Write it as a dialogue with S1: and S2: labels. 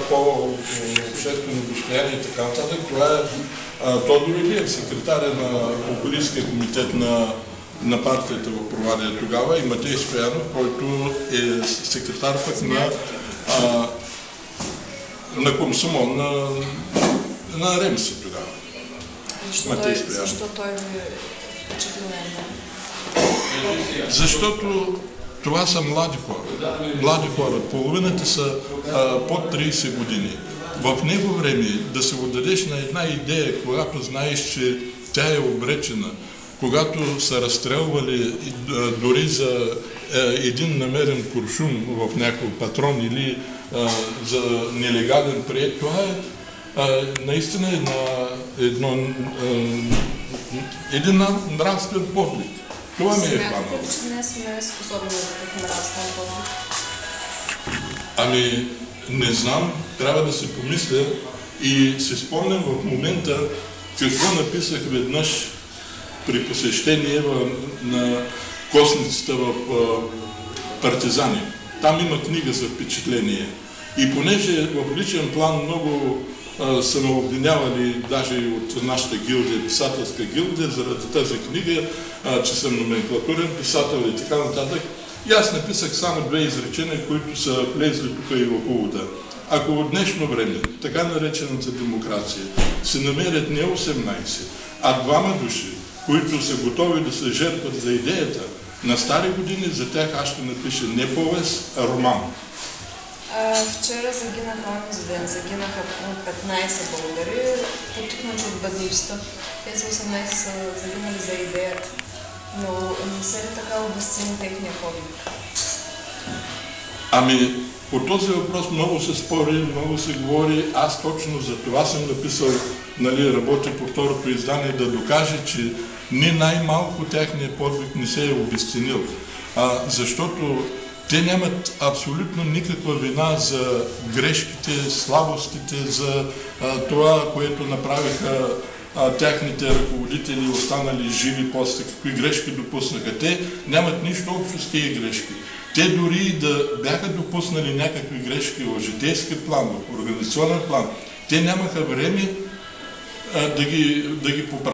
S1: по-обществено достояние и така нататък. Това е Тодор Илиев, секретаря на Околийския комитет на партията в Провадия тогава, и Матей Стоянов, който е секретар пък на Комсомол, на Ремса тогава.
S2: Защо той ви впечатлил?
S1: Защото това са млади хора. Млади хора. Половината са под 30 години. В него време да се отдадеш на една идея, когато знаеш, че тя е обречена, когато са разстрелвали дори за един намерен куршум в някой патрон или за нелегален приет, това е наистина един нравствен подвиг. Това ми е хванало.
S2: Смятате ли, че днес сме способни за такъв нравствен подвиг?
S1: Ами, не знам, трябва да се помисля и се спомням в момента какво написах веднъж при посещение на костницата в Партизани. Там има книга за впечатление. И понеже в личен план много са ме обвинявали даже и от нашата гилдия, писателска гилдия, заради тази книга, че съм номенклатурен писател и така нататък. И аз написах само две изречения, които са влезли тук и в увода. Ако в днешно време, така наречената демокрация, се намерят не 18, а двама души, които са готови да се жертват за идеята, на стари години за тях аз ще напиша не повест, а роман.
S2: Вчера загинаха онзи ден, загинаха 15 българи, потикнати от бедността. Тези 18 са загинали за идеята. Но не се ли така обезцени техния подвиг?
S1: Ами, по този въпрос много се спори, много се говори. Аз точно за това съм написал, работя по второто издание, да докаже, че ни най-малко тяхния подвиг не се е обезценил. Защото те нямат абсолютно никаква вина за грешките, слабостите, за това, което направиха тяхните ръководители, останали живи после, какви грешки допуснаха. Те нямат нищо общо с тези грешки. Те дори да бяха допуснали някакви грешки в житейски план, в организационен план, те нямаха време да ги поправят.